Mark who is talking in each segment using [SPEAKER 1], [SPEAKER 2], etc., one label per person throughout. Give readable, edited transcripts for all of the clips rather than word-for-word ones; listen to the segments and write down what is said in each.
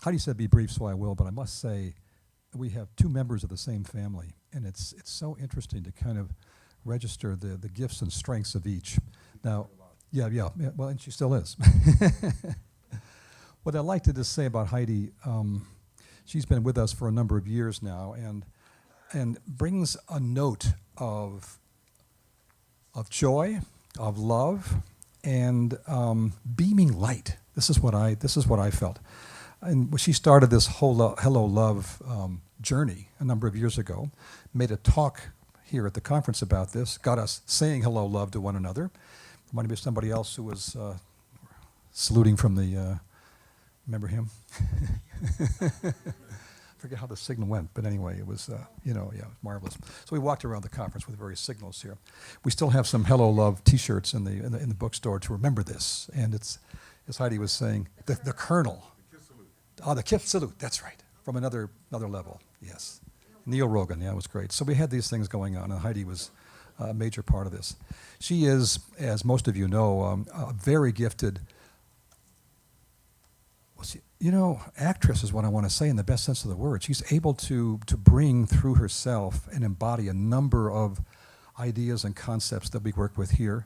[SPEAKER 1] Heidi said be brief, so I will, but I must say we have two members of the same family, and it's so interesting to kind of register the gifts and strengths of each. Now, yeah, well, and she still is. What I'd like to just say about Heidi, she's been with us for a number of years now, and brings a note of joy, of love, and beaming light. This is what I felt. And she started this whole Hello Love journey a number of years ago, made a talk here at the conference about this, got us saying hello love to one another. Reminded me of somebody else who was saluting from the, remember him? Forget how the signal went, but anyway, it was, marvelous. So we walked around the conference with various signals here. We still have some Hello Love T-shirts in the bookstore to remember this, and it's, as Heidi was saying, the kernel. The Kip salute, that's right, from another level, yes. Neil Rogan, yeah, it was great. So we had these things going on, and Heidi was a major part of this. She is, as most of you know, a very gifted, actress is what I want to say in the best sense of the word. She's able to bring through herself and embody a number of ideas and concepts that we work with here.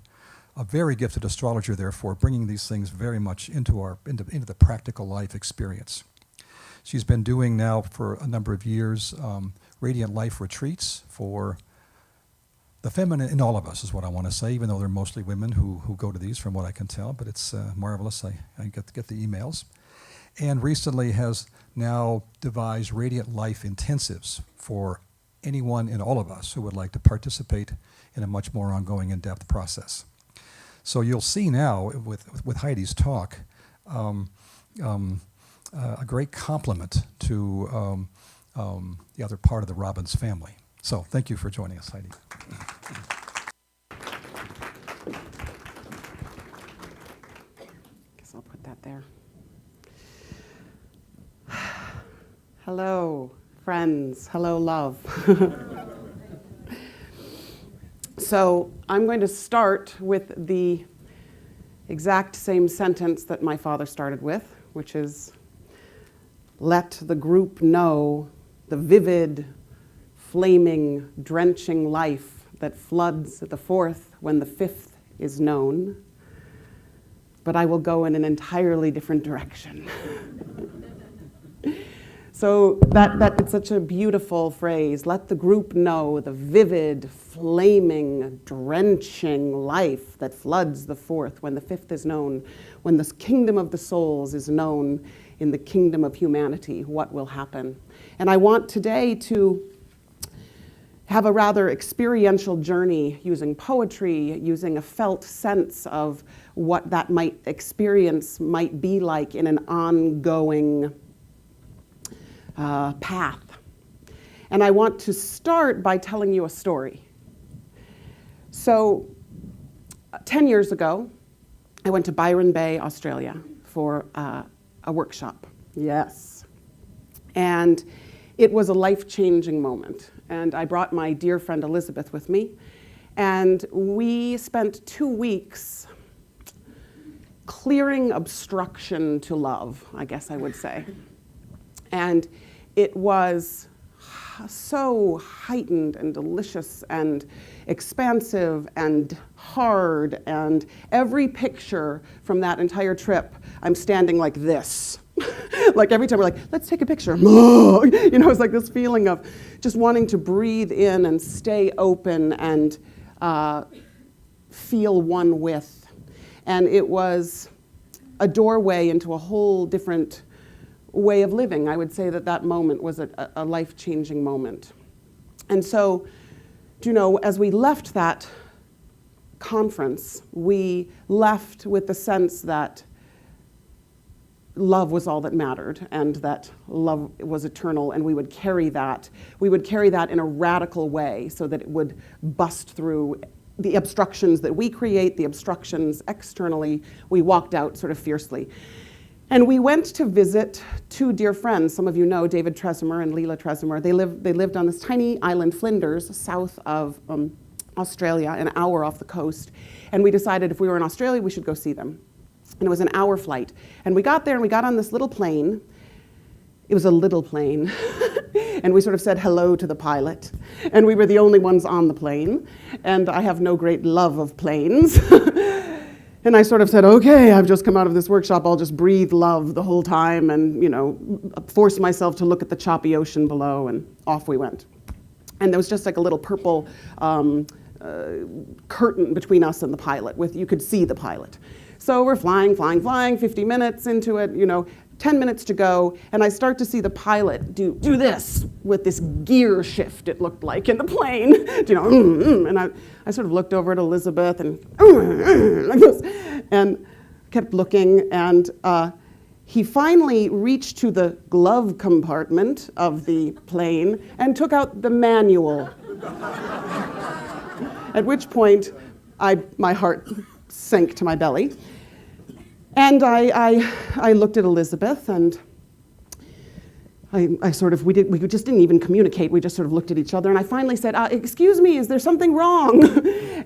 [SPEAKER 1] A very gifted astrologer, therefore, bringing these things very much into the practical life experience. She's been doing now for a number of years Radiant Life retreats for the feminine in all of us, is what I want to say, even though they're mostly women who go to these, from what I can tell, but it's marvelous. I get the emails. And recently has now devised Radiant Life intensives for anyone and all of us who would like to participate in a much more ongoing, in-depth process. So you'll see now with Heidi's talk a great complement to the other part of the Robbins family. So thank you for joining us, Heidi.
[SPEAKER 2] Guess I'll put that there. Hello, friends. Hello, love. So I'm going to start with the exact same sentence that my father started with, which is, let the group know the vivid, flaming, drenching life that floods the fourth when the fifth is known. But I will go in an entirely different direction. So it's such a beautiful phrase. Let the group know the vivid, flaming, drenching life that floods the fourth when the fifth is known, when the kingdom of the souls is known in the kingdom of humanity, what will happen. And I want today to have a rather experiential journey using poetry, using a felt sense of what that experience might be like in an ongoing path. And I want to start by telling you a story. So 10 years ago, I went to Byron Bay, Australia for a workshop. Yes. And it was a life-changing moment. And I brought my dear friend Elizabeth with me. And we spent 2 weeks clearing obstruction to love, I guess I would say. And it was so heightened and delicious and expansive and hard, and every picture from that entire trip, I'm standing like this. Like every time we're like, let's take a picture. It's like this feeling of just wanting to breathe in and stay open and feel one with. And it was a doorway into a whole different way of living. I would say that moment was a life-changing moment. And so, as we left that conference, we left with the sense that love was all that mattered, and that love was eternal, and we would carry that in a radical way so that it would bust through the obstructions that we create, the obstructions externally. We walked out sort of fiercely. And we went to visit 2 dear friends. Some of you know David Tresemer and Leela Tresemer. They lived on this tiny island, Flinders, south of Australia, an hour off the coast. And we decided if we were in Australia, we should go see them. And it was an hour flight. And we got there and we got on this little plane. It was a little plane. And we sort of said hello to the pilot. And we were the only ones on the plane. And I have no great love of planes. And I sort of said, okay, I've just come out of this workshop. I'll just breathe love the whole time and, force myself to look at the choppy ocean below. And off we went. And there was just like a little purple curtain between us and the pilot. You could see the pilot. So we're flying, 50 minutes into it, 10 minutes to go, and I start to see the pilot do this with this gear shift, it looked like, in the plane. And I sort of looked over at Elizabeth and like this, and kept looking, and he finally reached to the glove compartment of the plane and took out the manual. At which point, my heart sank to my belly. And I looked at Elizabeth, and we just didn't even communicate. We just sort of looked at each other, and I finally said, excuse me, is there something wrong?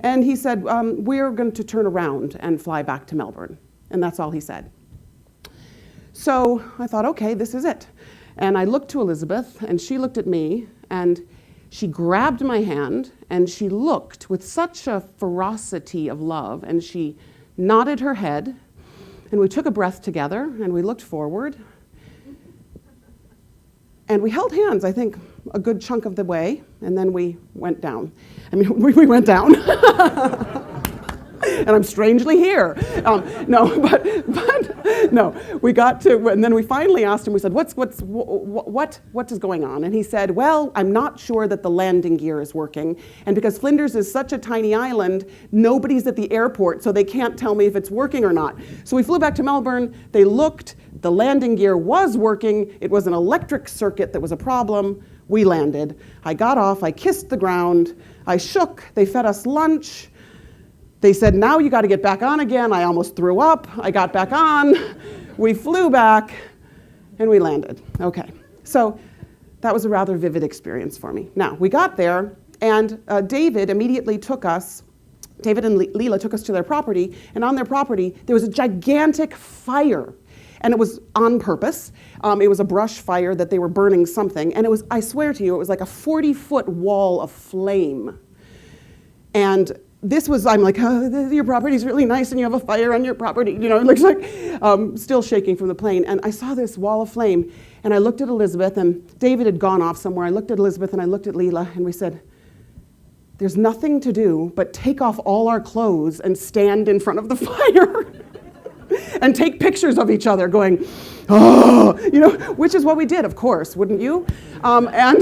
[SPEAKER 2] And he said, we're going to turn around and fly back to Melbourne. And that's all he said. So I thought, okay, this is it. And I looked to Elizabeth, and she looked at me, and she grabbed my hand, and she looked with such a ferocity of love, and she nodded her head. And we took a breath together, and we looked forward. And we held hands, I think, a good chunk of the way, and then we went down. We went down. And I'm strangely here. No, we got to, and then we finally asked him, we said, what is going on? And he said, well, I'm not sure that the landing gear is working. And because Flinders is such a tiny island, nobody's at the airport, so they can't tell me if it's working or not. So we flew back to Melbourne, they looked, the landing gear was working, it was an electric circuit that was a problem, we landed. I got off, I kissed the ground, I shook, they fed us lunch. They said, now you got to get back on again. I almost threw up. I got back on. We flew back, and we landed. Okay, so that was a rather vivid experience for me. Now, we got there, and David immediately took us, David and Leela took us to their property, and on their property, there was a gigantic fire. And it was on purpose. It was a brush fire that they were burning something, and it was, I swear to you, it was like a 40-foot wall of flame. And this was, I'm like, oh, your property's really nice and you have a fire on your property. It looks like still shaking from the plane. And I saw this wall of flame, and I looked at Elizabeth, and David had gone off somewhere. I looked at Elizabeth and I looked at Leela, and we said, there's nothing to do but take off all our clothes and stand in front of the fire and take pictures of each other going, oh, which is what we did, of course, wouldn't you? And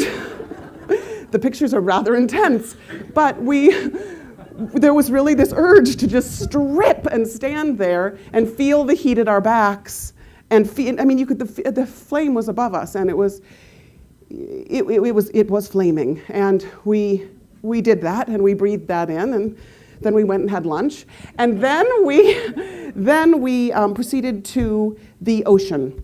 [SPEAKER 2] the pictures are rather intense, but there was really this urge to just strip and stand there and feel the heat at our backs, and you could. The flame was above us, and it was flaming, and we did that, and we breathed that in, and then we went and had lunch, and then we proceeded to the ocean.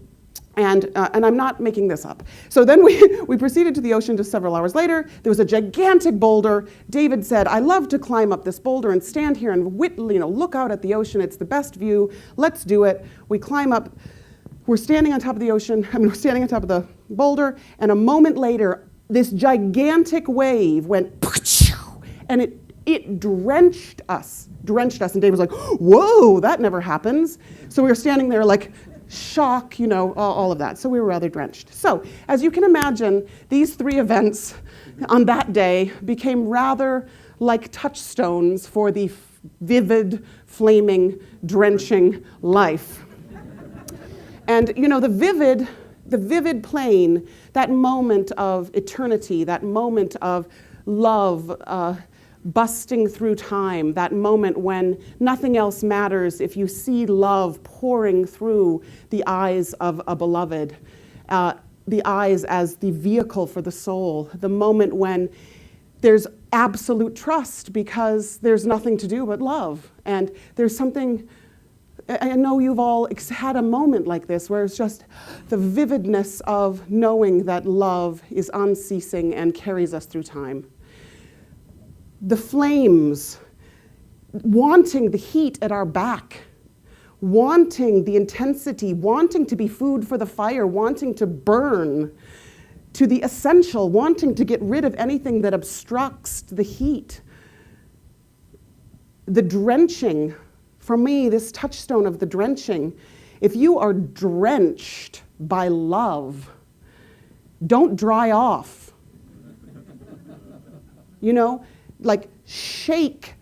[SPEAKER 2] And I'm not making this up. So then we proceeded to the ocean just several hours later. There was a gigantic boulder. David said, I love to climb up this boulder and stand here and look out at the ocean. It's the best view. Let's do it. We climb up. We're standing on top of the ocean. we're standing on top of the boulder. And a moment later, this gigantic wave went, and it drenched us. And David was like, whoa, that never happens. So we were standing there like, shock, all of that. So we were rather drenched. So as you can imagine, these three events on that day became rather like touchstones for the vivid, flaming, drenching life. And the vivid plane, that moment of eternity, that moment of love, busting through time, that moment when nothing else matters if you see love pouring through the eyes of a beloved, the eyes as the vehicle for the soul, the moment when there's absolute trust because there's nothing to do but love. And there's something, I know you've all had a moment like this where it's just the vividness of knowing that love is unceasing and carries us through time. The flames, wanting the heat at our back, wanting the intensity, wanting to be food for the fire, wanting to burn, to the essential, wanting to get rid of anything that obstructs the heat. The drenching, for me, this touchstone of the drenching, if you are drenched by love, don't dry off. You know, like shake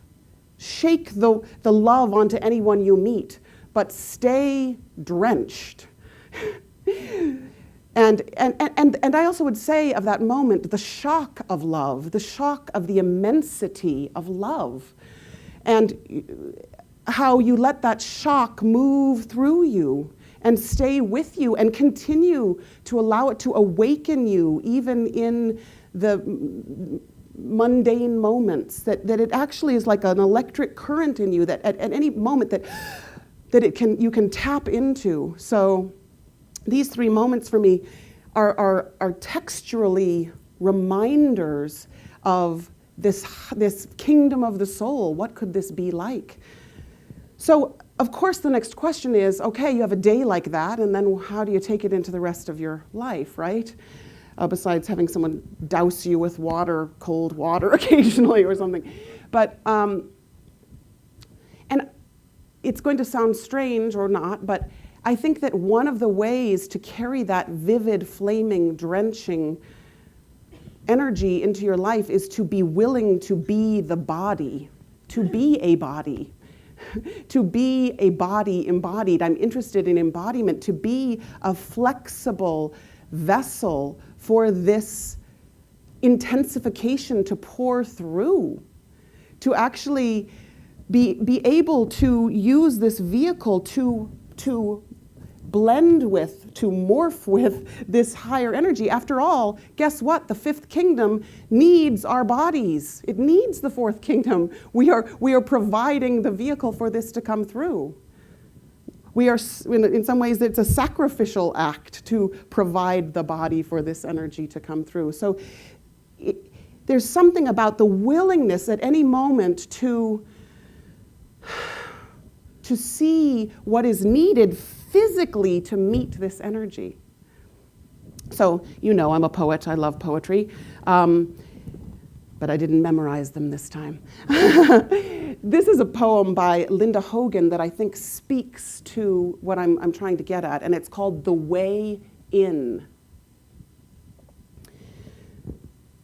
[SPEAKER 2] the love onto anyone you meet, but stay drenched. And I also would say of that moment, the shock of love, the shock of the immensity of love, and how you let that shock move through you and stay with you and continue to allow it to awaken you even in the mundane moments, that it actually is like an electric current in you that at any moment that you can tap into. So these three moments for me are texturally reminders of this kingdom of the soul. What could this be like? So, of course, the next question is, okay, you have a day like that, and then how do you take it into the rest of your life, right? Besides having someone douse you with water, cold water occasionally or something. But, and it's going to sound strange or not, but I think that one of the ways to carry that vivid, flaming, drenching energy into your life is to be willing to be the body, to be a body. To be a body embodied. I'm interested in embodiment, to be a flexible vessel for this intensification to pour through, to actually be able to use this vehicle to blend with, to morph with this higher energy. After all, guess what? The fifth kingdom needs our bodies. It needs the fourth kingdom. We are providing the vehicle for this to come through. We are, in some ways, it's a sacrificial act to provide the body for this energy to come through. So there's something about the willingness at any moment to see what is needed physically to meet this energy. So, you know, I'm a poet. I love poetry. But I didn't memorize them this time. This is a poem by Linda Hogan that I think speaks to what I'm trying to get at, and it's called The Way In.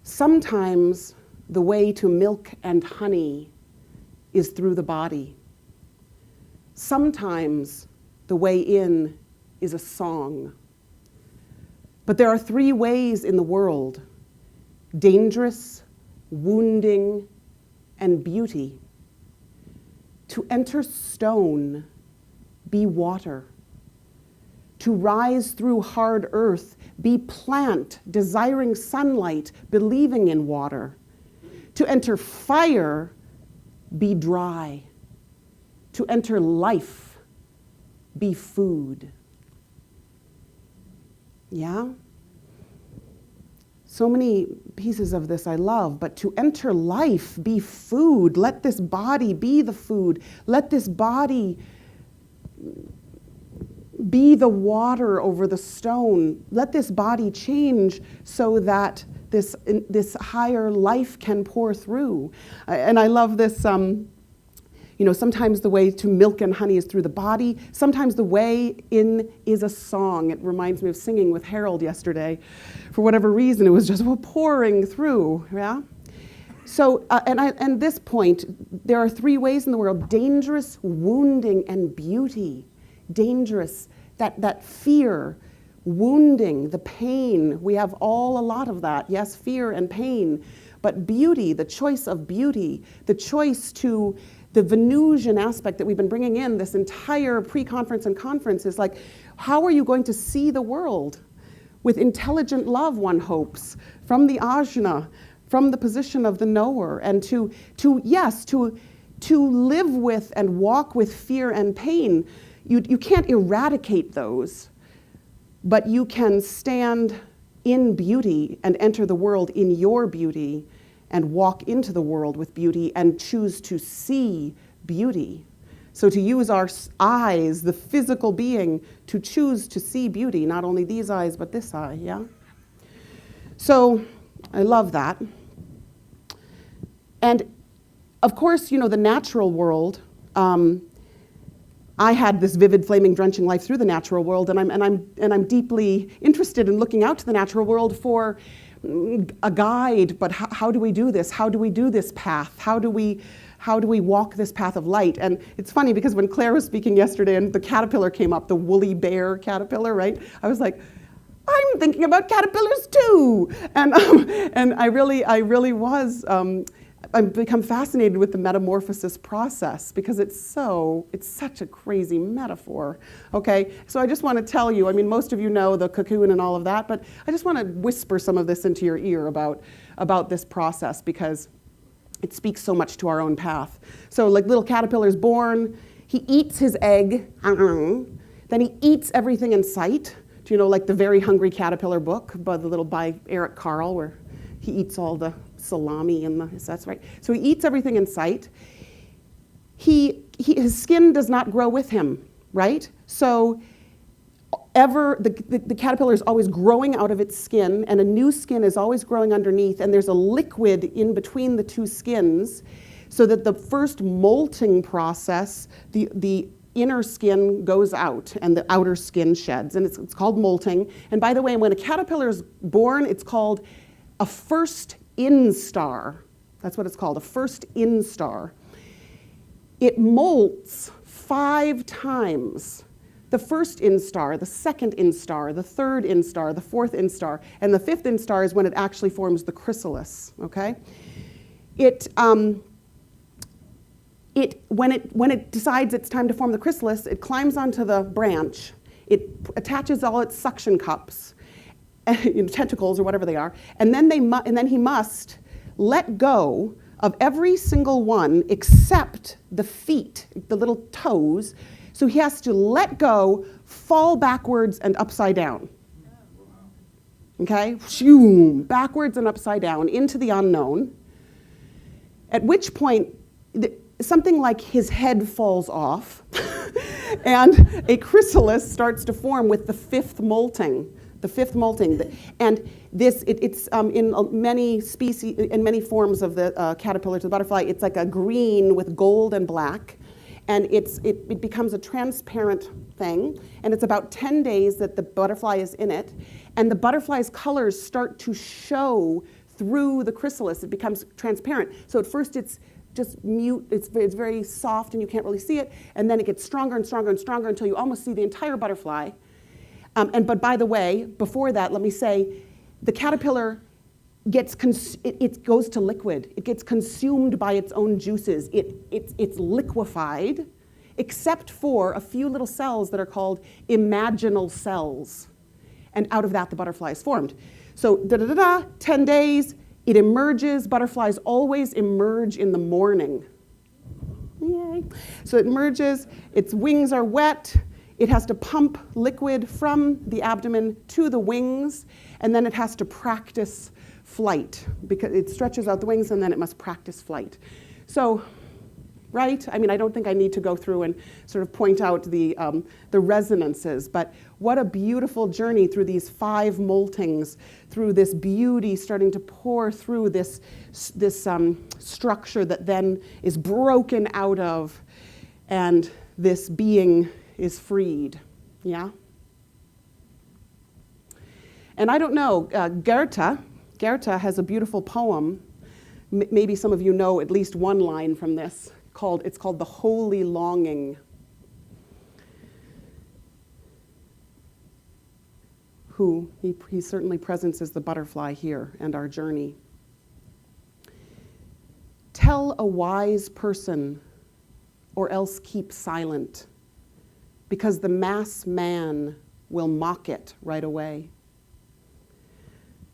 [SPEAKER 2] Sometimes the way to milk and honey is through the body. Sometimes the way in is a song. But there are three ways in the world: dangerous, wounding, and beauty. To enter stone, be water. To rise through hard earth, be plant, desiring sunlight, believing in water. To enter fire, be dry. To enter life, be food. Yeah? So many pieces of this I love, but to enter life, be food. Let this body be the food. Let this body be the water over the stone. Let this body change so that this higher life can pour through. And I love this, sometimes the way to milk and honey is through the body. Sometimes the way in is a song. It reminds me of singing with Harold yesterday. For whatever reason, it was just pouring through, yeah? So, and this point, there are three ways in the world: dangerous, wounding, and beauty. Dangerous, that fear, wounding, the pain. We have all a lot of that. Yes, fear and pain. But beauty, the choice of beauty, the choice to the Venusian aspect that we've been bringing in this entire pre-conference and conference is like, how are you going to see the world? With intelligent love, one hopes, from the ajna, from the position of the knower, and to live with and walk with fear and pain. You can't eradicate those, but you can stand in beauty and enter the world in your beauty and walk into the world with beauty and choose to see beauty. So to use our eyes, the physical being, to choose to see beauty, not only these eyes, but this eye, yeah? So I love that. And of course, you know, the natural world, I had this vivid, flaming, drenching life through the natural world, and I'm deeply interested in looking out to the natural world for a guide. But how do we do this? How do we do this path? How do we walk this path of light? And it's funny because when Claire was speaking yesterday and the caterpillar came up, the woolly bear caterpillar, right? I was like, I'm thinking about caterpillars too, and I really was. I've become fascinated with the metamorphosis process because it's such a crazy metaphor, okay? So I just want to tell you, I mean, most of you know the cocoon and all of that, but I just want to whisper some of this into your ear about this process because it speaks so much to our own path. So like little caterpillar's born, he eats his egg, then he eats everything in sight. Do you know, like the Very Hungry Caterpillar book by Eric Carle, where he eats all the salami and that's right. So he eats everything in sight. His skin does not grow with him, right? So the caterpillar is always growing out of its skin, and a new skin is always growing underneath, and there's a liquid in between the two skins, so that the first molting process, the inner skin goes out and the outer skin sheds, and it's called molting. And by the way, when a caterpillar is born, it's called a first instar. That's what it's called, a first instar. It molts 5 times. The first instar, the second instar, the third instar, the fourth instar, and the 5th instar is when it actually forms the chrysalis, okay? When it decides it's time to form the chrysalis, it climbs onto the branch, it attaches all its suction cups, tentacles or whatever they are, and then he must let go of every single one except the feet, the little toes. So he has to let go, fall backwards and upside down. Okay? Shoom, backwards and upside down into the unknown. At which point, something like his head falls off and a chrysalis starts to form with the 5th molting. The 5th molting. And this, it's in many species, in many forms of the caterpillar to the butterfly, it's like a green with gold and black. And it becomes a transparent thing. And it's about 10 days that the butterfly is in it. And the butterfly's colors start to show through the chrysalis. It becomes transparent. So at first it's just mute, it's very soft and you can't really see it. And then it gets stronger and stronger and stronger until you almost see the entire butterfly. But by the way, before that, let me say, the caterpillar it goes to liquid. It gets consumed by its own juices. It's liquefied, except for a few little cells that are called imaginal cells. And out of that, the butterfly is formed. So 10 days, it emerges. Butterflies always emerge in the morning. Yay. So it emerges, its wings are wet. It has to pump liquid from the abdomen to the wings, and then it has to practice flight because it stretches out the wings and then it must practice flight. So, right? I mean, I don't think I need to go through and sort of point out the resonances, but what a beautiful journey through these 5 moltings, through this beauty starting to pour through this structure that then is broken out of, and this being is freed, yeah? And I don't know, Goethe has a beautiful poem, maybe some of you know at least one line from this, it's called The Holy Longing. He certainly presents as the butterfly here and our journey. Tell a wise person or else keep silent, because the mass man will mock it right away.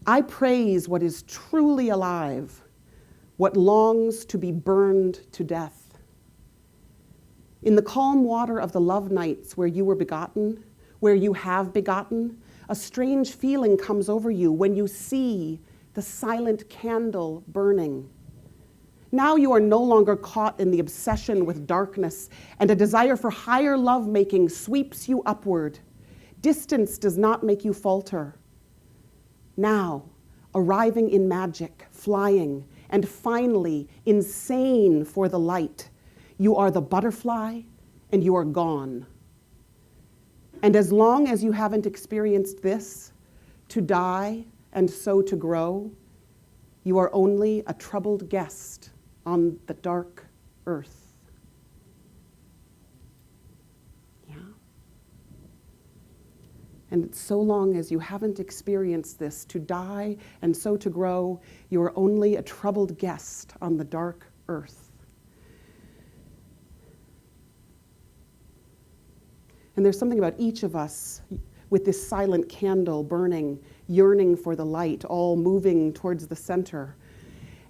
[SPEAKER 2] I praise what is truly alive, what longs to be burned to death. In the calm water of the love nights where you were begotten, where you have begotten, a strange feeling comes over you when you see the silent candle burning. Now you are no longer caught in the obsession with darkness, and a desire for higher lovemaking sweeps you upward. Distance does not make you falter. Now, arriving in magic, flying, and finally insane for the light, you are the butterfly and you are gone. And as long as you haven't experienced this, to die and so to grow, you are only a troubled guest on the dark earth. Yeah. And so long as you haven't experienced this, to die and so to grow, you are only a troubled guest on the dark earth. And there's something about each of us with this silent candle burning, yearning for the light, all moving towards the center.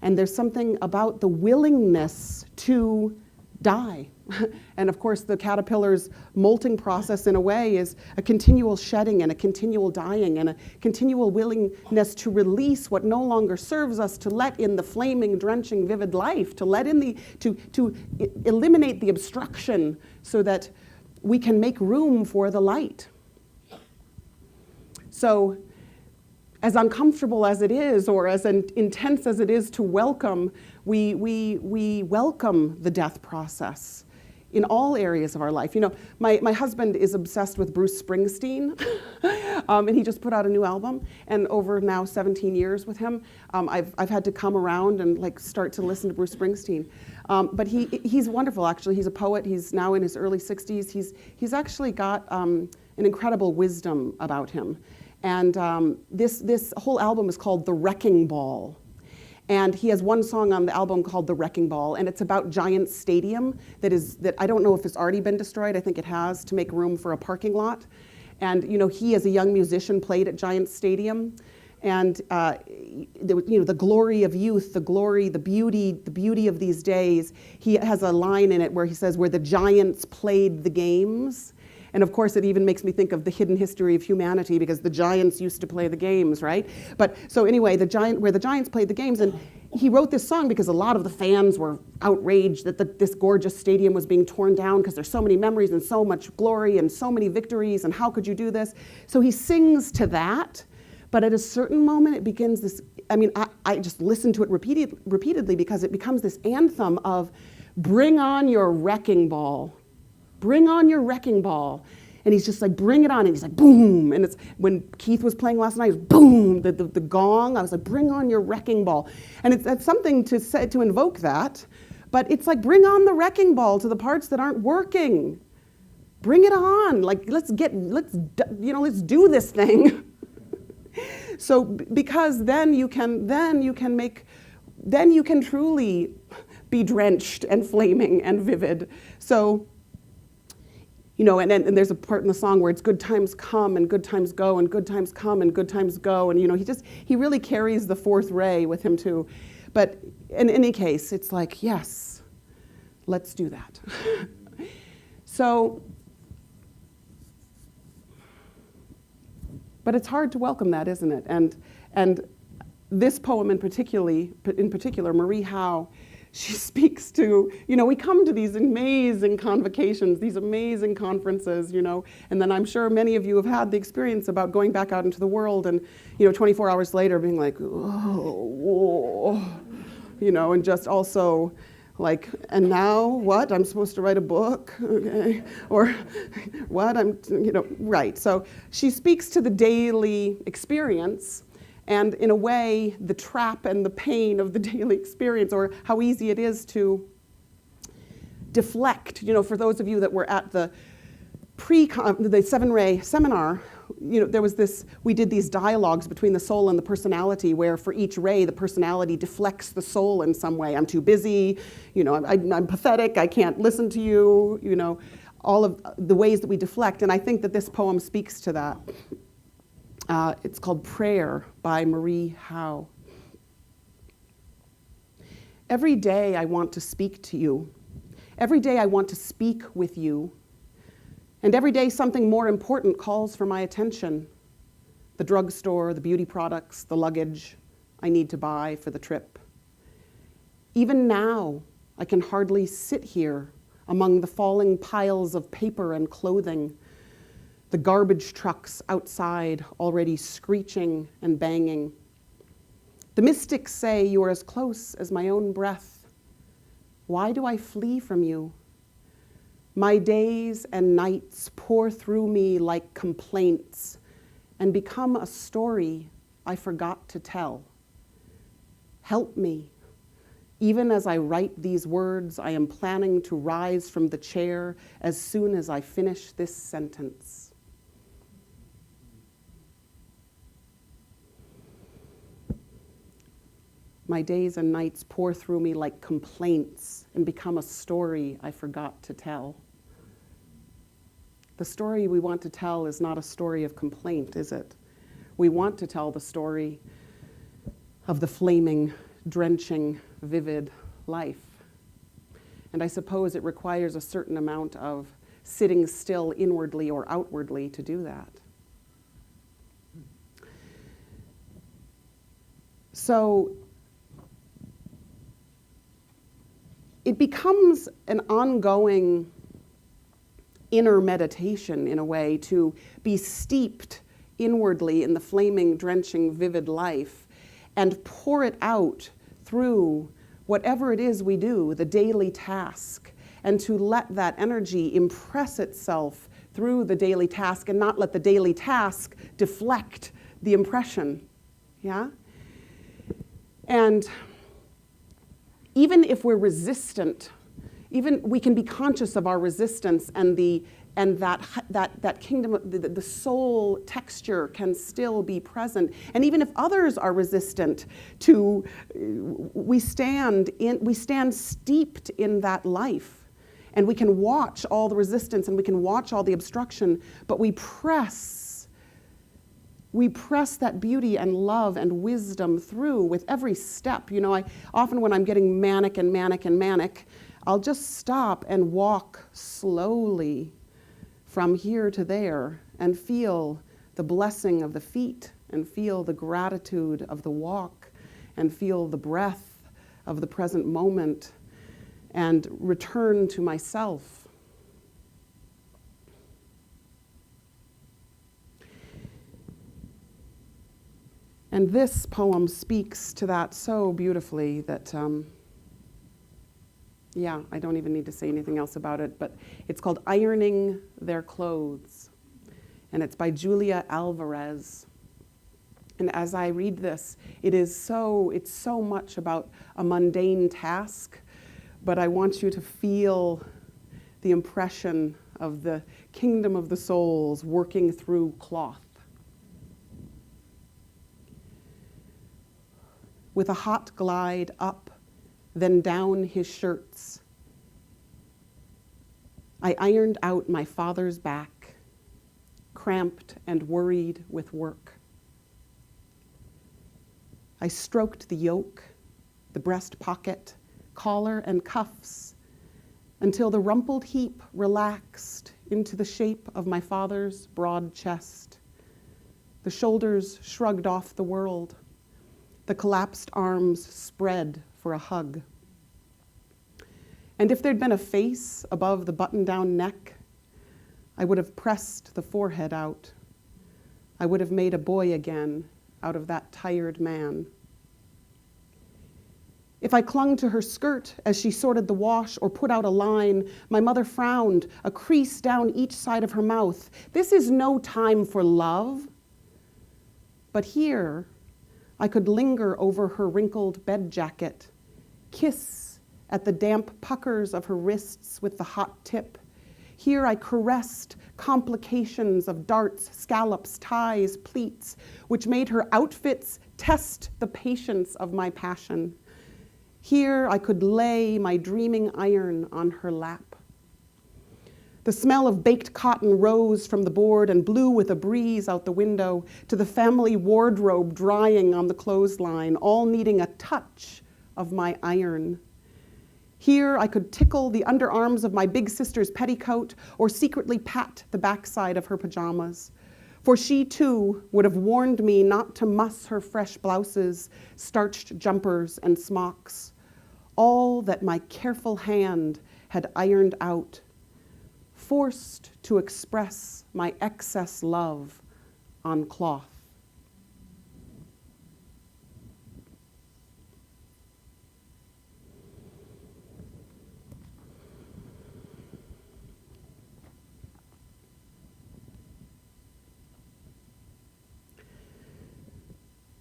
[SPEAKER 2] And there's something about the willingness to die. And of course, the caterpillar's molting process in a way is a continual shedding and a continual dying and a continual willingness to release what no longer serves us, to let in the flaming, drenching, vivid life, to let in to eliminate the obstruction so that we can make room for the light. So, as uncomfortable as it is, or as intense as it is to welcome, we welcome the death process in all areas of our life. You know, my husband is obsessed with Bruce Springsteen, and he just put out a new album. And over now 17 years with him, I've had to come around and like start to listen to Bruce Springsteen. But he's wonderful, actually. He's a poet. He's now in his early 60s. He's actually got an incredible wisdom about him. And this whole album is called The Wrecking Ball. And he has one song on the album called The Wrecking Ball, and it's about Giant Stadium that I don't know if it's already been destroyed. I think it has, to make room for a parking lot. And you know, he as a young musician played at Giant Stadium. And the glory of youth, the beauty of these days. He has a line in it where he says, "Where the giants played the games." And of course, it even makes me think of the hidden history of humanity, because the giants used to play the games, right? But so anyway, where the giants played the games, and he wrote this song because a lot of the fans were outraged that this gorgeous stadium was being torn down because there's so many memories and so much glory and so many victories, and how could you do this? So he sings to that. But at a certain moment, it begins this, I just listen to it repeatedly because it becomes this anthem of, bring on your wrecking ball. Bring on your wrecking ball. And he's just like, bring it on. And he's like, boom. And it's when Keith was playing last night, it was boom, the gong. I was like, bring on your wrecking ball. And it's something to say, to invoke that. But it's like, bring on the wrecking ball to the parts that aren't working. Bring it on. Like, let's do this thing. So because then you can truly be drenched and flaming and vivid. So, you know, and there's a part in the song where it's good times come and good times go and good times come and good times go. And, you know, he really carries the fourth ray with him too. But in any case, it's like, yes, let's do that. So, but it's hard to welcome that, isn't it? And this poem in particular, Marie Howe, she speaks to, you know, we come to these amazing convocations, these amazing conferences, you know, and then I'm sure many of you have had the experience about going back out into the world and, you know, 24 hours later being like, oh, whoa, you know, and just also like, and now what? I'm supposed to write a book, okay? Or what? Right. So she speaks to the daily experience, and in a way, the trap and the pain of the daily experience, or how easy it is to deflect. You know, for those of you that were at the Seven-Ray seminar, you know, there was we did these dialogues between the soul and the personality, where for each ray, the personality deflects the soul in some way. I'm too busy, you know, I'm pathetic, I can't listen to you, you know, all of the ways that we deflect. And I think that this poem speaks to that. It's called Prayer by Marie Howe. Every day I want to speak to you. Every day I want to speak with you. And every day something more important calls for my attention. The drugstore, the beauty products, the luggage I need to buy for the trip. Even now, I can hardly sit here among the falling piles of paper and clothing, the garbage trucks outside already screeching and banging. The mystics say you are as close as my own breath. Why do I flee from you? My days and nights pour through me like complaints and become a story I forgot to tell. Help me. Even as I write these words, I am planning to rise from the chair as soon as I finish this sentence. My days and nights pour through me like complaints and become a story I forgot to tell. The story we want to tell is not a story of complaint, is it? We want to tell the story of the flaming, drenching, vivid life. And I suppose it requires a certain amount of sitting still inwardly or outwardly to do that. So it becomes an ongoing inner meditation, in a way, to be steeped inwardly in the flaming, drenching, vivid life and pour it out through whatever it is we do, the daily task, and to let that energy impress itself through the daily task and not let the daily task deflect the impression, yeah? And even if we're resistant, even we can be conscious of our resistance, and that kingdom, the soul texture can still be present. And even if others are resistant to, we stand steeped in that life, and we can watch all the resistance and we can watch all the obstruction, but we press that beauty and love and wisdom through with every step. You know, I often, when I'm getting manic, I'll just stop and walk slowly from here to there and feel the blessing of the feet and feel the gratitude of the walk and feel the breath of the present moment and return to myself. And this poem speaks to that so beautifully that I don't even need to say anything else about it, but it's called Ironing Their Clothes, and it's by Julia Alvarez. And as I read this, it's so much about a mundane task, but I want you to feel the impression of the kingdom of the souls working through cloth. With a hot glide up, then down his shirts, I ironed out my father's back, cramped and worried with work. I stroked the yoke, the breast pocket, collar and cuffs, until the rumpled heap relaxed into the shape of my father's broad chest. The shoulders shrugged off the world. The collapsed arms spread for a hug. And if there'd been a face above the button-down neck, I would have pressed the forehead out. I would have made a boy again out of that tired man. If I clung to her skirt as she sorted the wash or put out a line, my mother frowned, a crease down each side of her mouth. This is no time for love. But here, I could linger over her wrinkled bed jacket, kiss at the damp puckers of her wrists with the hot tip. Here I caressed complications of darts, scallops, ties, pleats, which made her outfits test the patience of my passion. Here I could lay my dreaming iron on her lap. The smell of baked cotton rose from the board and blew with a breeze out the window to the family wardrobe drying on the clothesline, all needing a touch of my iron. Here I could tickle the underarms of my big sister's petticoat or secretly pat the backside of her pajamas. For she too would have warned me not to muss her fresh blouses, starched jumpers, and smocks. all that my careful hand had ironed out, forced to express my excess love on cloth.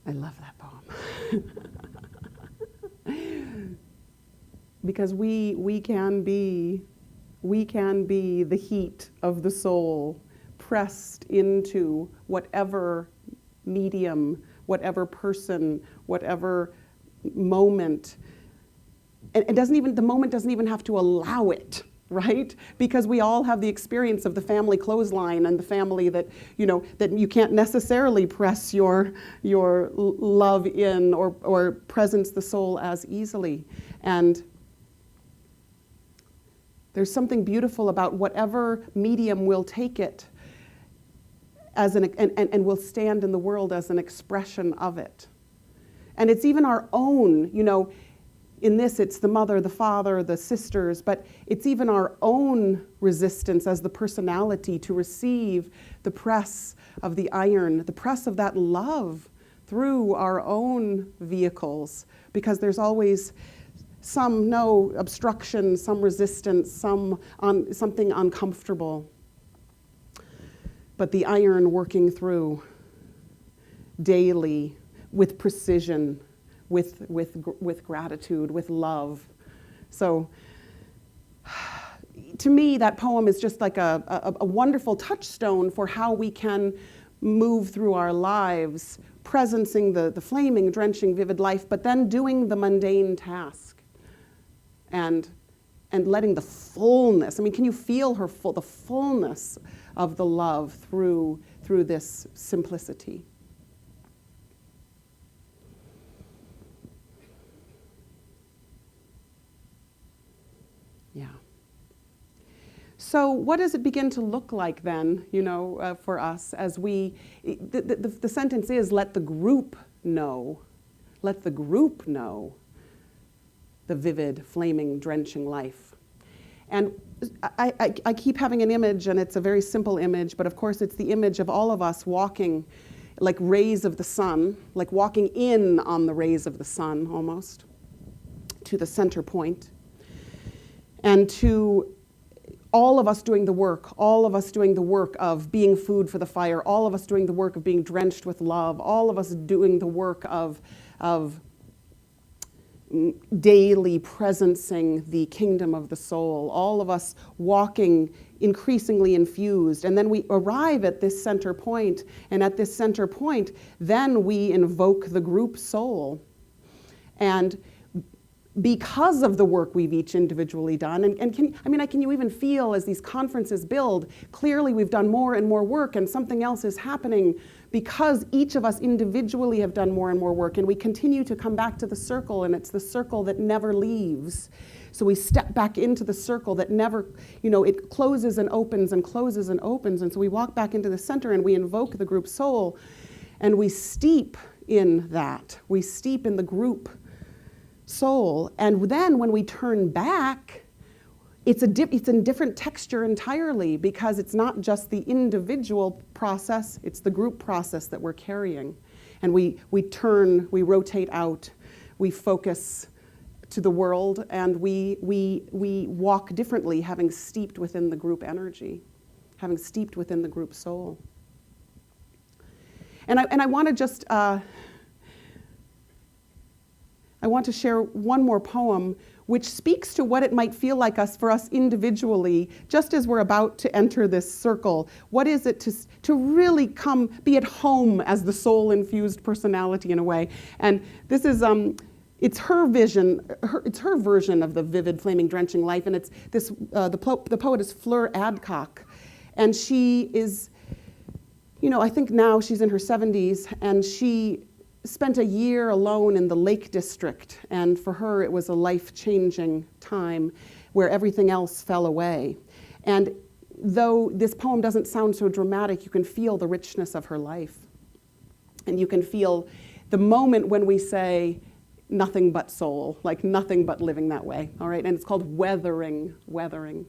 [SPEAKER 2] I love that poem. Because we can be the heat of the soul pressed into whatever medium, whatever person, whatever moment. And the moment doesn't even have to allow it, right? Because we all have the experience of the family clothesline and the family that you can't necessarily press your love in or presence the soul as easily. And there's something beautiful about whatever medium will take it as and will stand in the world as an expression of it. And it's even our own, in this it's the mother, the father, the sisters, but it's even our own resistance as the personality to receive the press of the iron, the press of that love through our own vehicles, because there's always no obstruction, some resistance, something uncomfortable. But the iron working through daily with precision, with gratitude, with love. So to me, that poem is just like a wonderful touchstone for how we can move through our lives, presencing the flaming, drenching, vivid life, but then doing the mundane task. And letting the fullness, can you feel the fullness of the love through this simplicity? Yeah. So what does it begin to look like then, for us as the sentence is, let the group know. Let the group know the vivid, flaming, drenching life. And I keep having an image, and it's a very simple image, but of course it's the image of all of us walking like rays of the sun, like walking in on the rays of the sun almost, to the center point. And to all of us doing the work, all of us doing the work of being food for the fire, all of us doing the work of being drenched with love, all of us doing the work of daily presencing the kingdom of the soul, all of us walking increasingly infused. And then we arrive at this center point, and at this center point, then we invoke the group soul. And because of the work we've each individually done, and can you even feel as these conferences build, clearly we've done more and more work, and something else is happening because each of us individually have done more and more work, and we continue to come back to the circle, and it's the circle that never leaves. So we step back into the circle that never, it closes and opens and closes and opens, and so we walk back into the center and we invoke the group soul, and we steep in that. We steep in the group soul, and then when we turn back, it's a different texture entirely, because it's not just the individual process, it's the group process that we're carrying. And we turn, we rotate out, we focus to the world, and we walk differently, having steeped within the group energy, having steeped within the group soul. And I want to just I want to share one more poem which speaks to what it might feel like for us individually, just as we're about to enter this circle. What is it to really be at home as the soul-infused personality in a way? And this is, it's her vision, it's her version of the vivid, flaming, drenching life, and it's this, the poet is Fleur Adcock, and she is, I think now she's in her 70s, and she spent a year alone in the Lake District, and for her it was a life-changing time where everything else fell away. And though this poem doesn't sound so dramatic, you can feel the richness of her life. And you can feel the moment when we say, nothing but soul, like nothing but living that way, all right? And it's called weathering, weathering.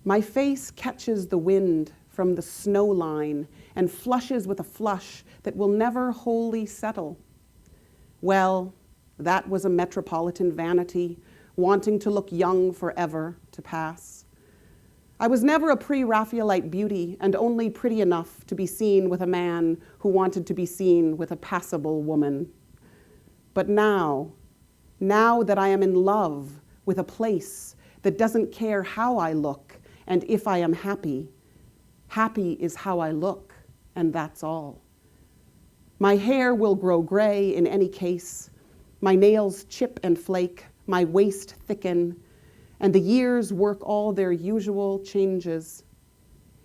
[SPEAKER 2] My face catches the wind from the snow line and flushes with a flush that will never wholly settle. Well, that was a metropolitan vanity, wanting to look young forever to pass. I was never a pre-Raphaelite beauty and only pretty enough to be seen with a man who wanted to be seen with a passable woman. But now that I am in love with a place that doesn't care how I look and if I am happy, happy is how I look, and that's all. My hair will grow gray in any case, my nails chip and flake, my waist thicken, and the years work all their usual changes.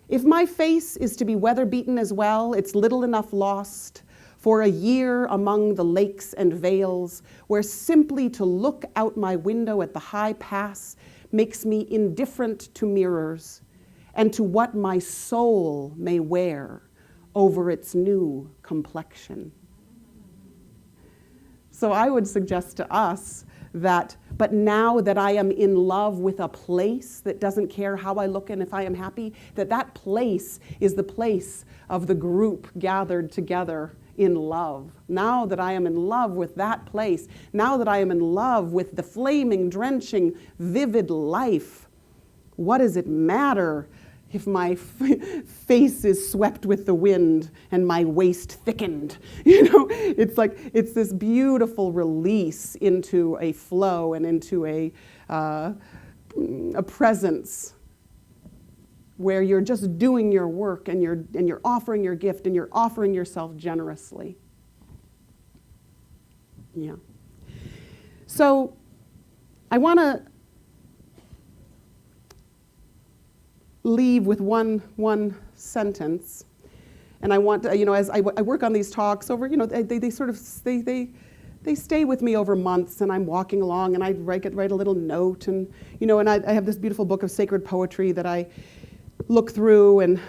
[SPEAKER 2] If my face is to be weather-beaten as well, it's little enough lost for a year among the lakes and vales, where simply to look out my window at the high pass makes me indifferent to mirrors and to what my soul may wear over its new complexion. So I would suggest to us that, but now that I am in love with a place that doesn't care how I look and if I am happy, that place is the place of the group gathered together in love. Now that I am in love with that place, now that I am in love with the flaming, drenching, vivid life, what does it matter if my face is swept with the wind and my waist thickened? You know, it's like, it's this beautiful release into a flow and into a presence where you're just doing your work and you're offering your gift and you're offering yourself generously. Yeah. So I want to leave with one sentence, and I want to, as I work on these talks over, they sort of they stay with me over months, and I'm walking along and I write a little note, and and I have this beautiful book of sacred poetry that I look through, and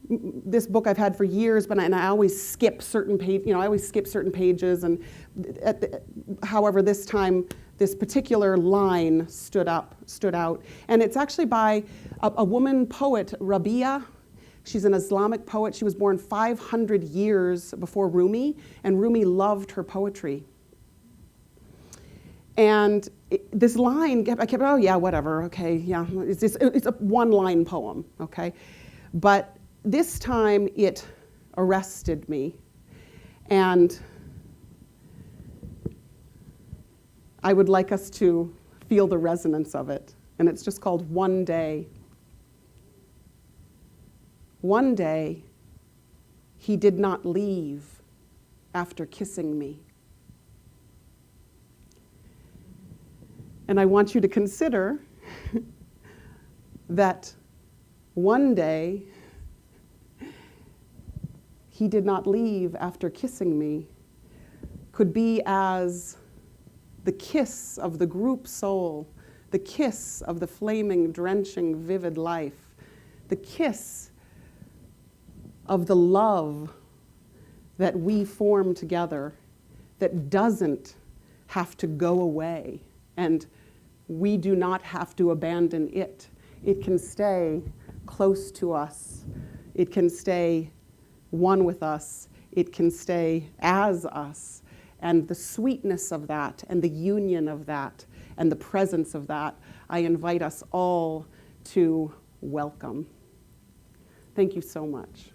[SPEAKER 2] this book I've had for years, but I always skip certain pages, and however this time this particular line stood out. And it's actually by a woman poet, Rabia. She's an Islamic poet. She was born 500 years before Rumi, and Rumi loved her poetry. And this line, I kept, oh yeah, whatever, okay, yeah. It's a one-line poem, okay? But this time it arrested me. And I would like us to feel the resonance of it. And it's just called One Day. One day, he did not leave after kissing me. And I want you to consider that one day, he did not leave after kissing me could be as the kiss of the group soul, the kiss of the flaming, drenching, vivid life, the kiss of the love that we form together that doesn't have to go away, and we do not have to abandon it. It can stay close to us. It can stay one with us. It can stay as us. And the sweetness of that, and the union of that, and the presence of that, I invite us all to welcome. Thank you so much.